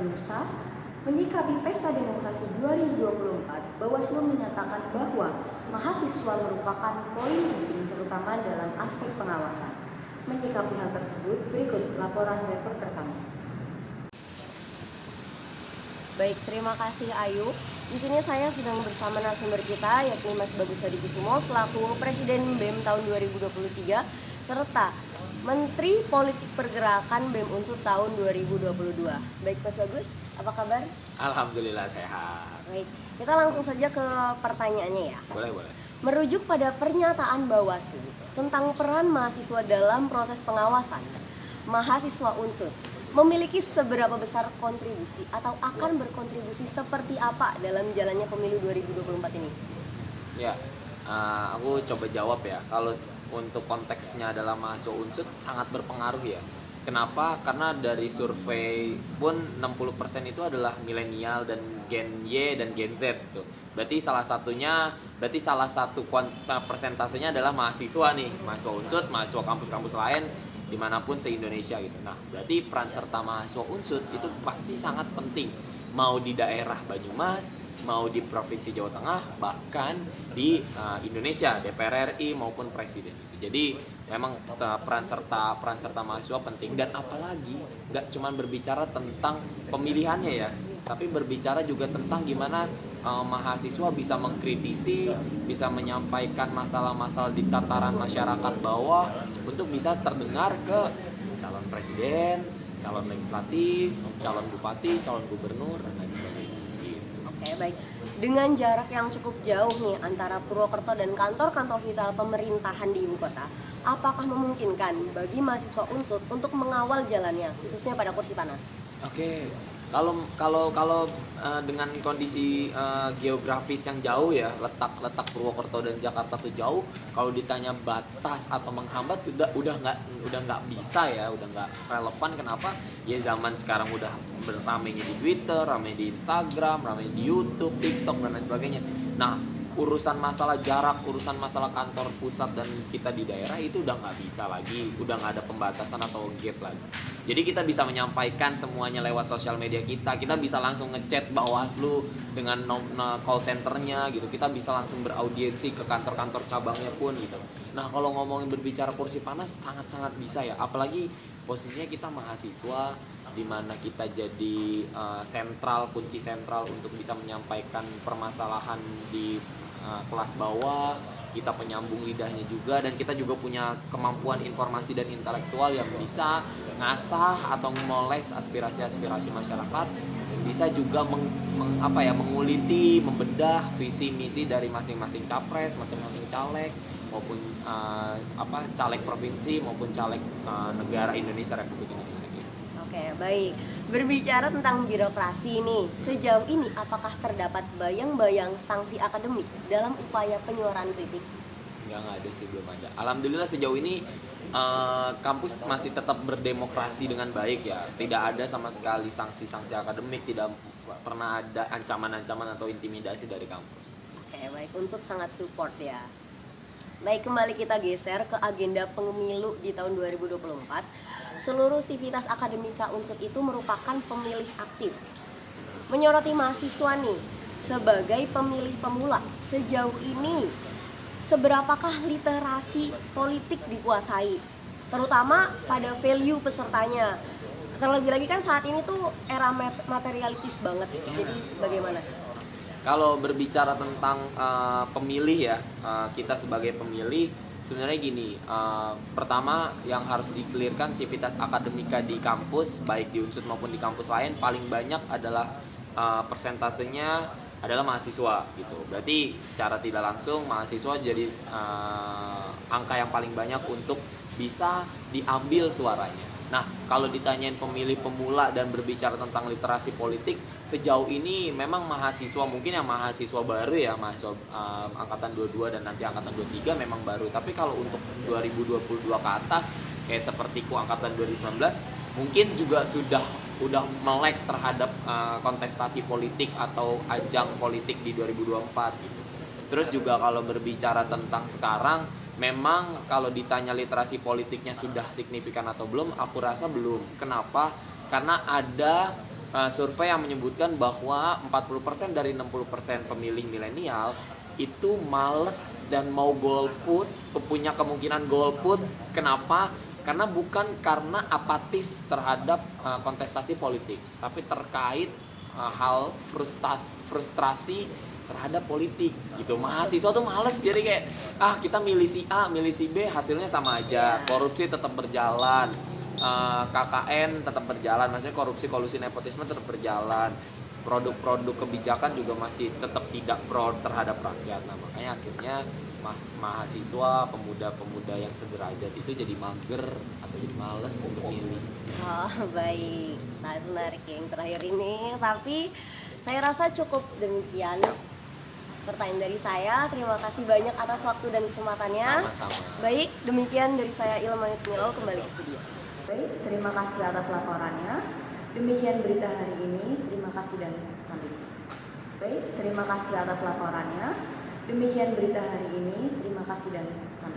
pemirsa, menyikapi Pesta Demokrasi 2024, Bawaslu menyatakan bahwa mahasiswa merupakan poin penting terutama dalam aspek pengawasan. Menyikapi hal tersebut, berikut laporan reporter kami. Baik, terima kasih Ayu. Di sini saya sedang bersama narasumber kita, yakni Mas Bagus Hadikusumo selaku Presiden BEM tahun 2023 serta Menteri Politik Pergerakan BEM Unsut tahun 2022. Baik Mas Bagus, apa kabar? Alhamdulillah sehat. Baik, kita langsung saja ke pertanyaannya ya. Boleh. Merujuk pada pernyataan Bawaslu tentang peran mahasiswa dalam proses pengawasan, mahasiswa Unsut memiliki seberapa besar kontribusi atau akan berkontribusi seperti apa dalam jalannya pemilu 2024 ini? Ya, aku coba jawab ya. Kalau untuk konteksnya adalah mahasiswa Unsut sangat berpengaruh ya. Kenapa? Karena dari survei pun 60% itu adalah milenial dan Gen Y dan Gen Z tuh. Berarti salah satu persentasenya adalah mahasiswa nih, mahasiswa Unsut, mahasiswa kampus-kampus lain dimanapun se-Indonesia gitu. Nah, berarti peran serta mahasiswa Unsut itu pasti sangat penting. Mau di daerah Banyumas, mau di Provinsi Jawa Tengah, bahkan di Indonesia, DPR RI maupun Presiden. Jadi memang peran serta mahasiswa penting, dan apalagi nggak cuma berbicara tentang pemilihannya ya, tapi berbicara juga tentang gimana mahasiswa bisa mengkritisi, bisa menyampaikan masalah-masalah di tataran masyarakat bawah untuk bisa terdengar ke calon presiden, calon legislatif, calon bupati, calon gubernur, dan lain sebagainya. Oke, baik. Dengan jarak yang cukup jauh nih antara Purwokerto dan kantor-kantor vital pemerintahan di ibu kota, apakah memungkinkan bagi mahasiswa Unsut untuk mengawal jalannya, khususnya pada kursi panas? Oke. Kalau dengan kondisi geografis yang jauh ya, letak Purwokerto dan Jakarta tuh jauh. Kalau ditanya batas atau menghambat, udah nggak bisa ya, udah nggak relevan. Kenapa? Ya zaman sekarang udah ramainya di Twitter, ramai di Instagram, ramai di YouTube, TikTok dan lain sebagainya. Nah, urusan masalah jarak, urusan masalah kantor pusat dan kita di daerah itu udah nggak bisa lagi, udah nggak ada pembatasan atau gap lagi. Jadi kita bisa menyampaikan semuanya lewat sosial media kita bisa langsung ngechat Bawaslu dengan call centernya gitu, kita bisa langsung beraudiensi ke kantor-kantor cabangnya pun gitu. Nah, kalau ngomongin berbicara kursi panas sangat-sangat bisa ya, apalagi posisinya kita mahasiswa, di mana kita jadi kunci sentral untuk bisa menyampaikan permasalahan di kelas bawah, kita penyambung lidahnya juga, dan kita juga punya kemampuan informasi dan intelektual yang bisa ngasah atau memoles aspirasi-aspirasi masyarakat, bisa juga menguliti, membedah visi misi dari masing-masing capres, masing-masing caleg maupun caleg provinsi maupun caleg negara Indonesia, Republik Indonesia. Oke, baik. Berbicara tentang birokrasi ini, sejauh ini apakah terdapat bayang-bayang sanksi akademik dalam upaya penyuaraan kritik? Nggak ada sih, belum ada. Alhamdulillah sejauh ini kampus masih tetap berdemokrasi dengan baik ya. Tidak ada sama sekali sanksi-sanksi akademik, tidak pernah ada ancaman-ancaman atau intimidasi dari kampus. Oke, baik. Unsut sangat support ya. Baik, kembali kita geser ke agenda pemilu di tahun 2024. Seluruh sivitas akademika Unsut itu merupakan pemilih aktif. Menyoroti mahasiswa nih, sebagai pemilih pemula, sejauh ini seberapakah literasi politik dikuasai? Terutama pada value pesertanya. Terlebih lagi kan saat ini tuh era materialistis banget. Jadi bagaimana? Kalau berbicara tentang pemilih ya, kita sebagai pemilih sebenarnya gini, pertama yang harus di-clearkan sivitas akademika di kampus, baik di Unsut maupun di kampus lain, paling banyak adalah persentasenya adalah mahasiswa gitu. Berarti secara tidak langsung mahasiswa jadi angka yang paling banyak untuk bisa diambil suaranya. Nah, kalau ditanyain pemilih pemula dan berbicara tentang literasi politik, sejauh ini memang mahasiswa, mungkin yang mahasiswa baru ya, mahasiswa angkatan 22 dan nanti angkatan 23 memang baru. Tapi kalau untuk 2022 ke atas, kayak sepertiku angkatan 2019, mungkin juga udah melek terhadap kontestasi politik atau ajang politik di 2024 gitu. Terus juga kalau berbicara tentang sekarang, memang kalau ditanya literasi politiknya sudah signifikan atau belum, aku rasa belum. Kenapa? Karena ada survei yang menyebutkan bahwa 40% dari 60% pemilih milenial itu males dan mau golput, punya kemungkinan golput. Kenapa? Karena bukan karena apatis terhadap kontestasi politik, tapi terkait hal frustrasi terhadap politik gitu. Mahasiswa tuh males, jadi kayak kita milih si A, milih si B, hasilnya sama aja. Korupsi tetap berjalan, KKN tetap berjalan, maksudnya korupsi, kolusi, nepotisme tetap berjalan. Produk-produk kebijakan juga masih tetap tidak pro terhadap rakyat. Nah, makanya akhirnya mahasiswa, pemuda-pemuda yang sederajat itu jadi mager atau jadi males untuk milih. Oh, baik, sangat menarik yang terakhir ini. Tapi saya rasa cukup demikian pertanyaan dari saya. Terima kasih banyak atas waktu dan kesempatannya. Sama-sama. Baik, demikian dari saya Ilma Nitmilo, kembali ke studio. Baik, terima kasih atas laporannya. Demikian berita hari ini. Terima kasih dan sampai jumpa. Baik, terima kasih atas laporannya. Demikian berita hari ini. Terima kasih dan sampai jumpa.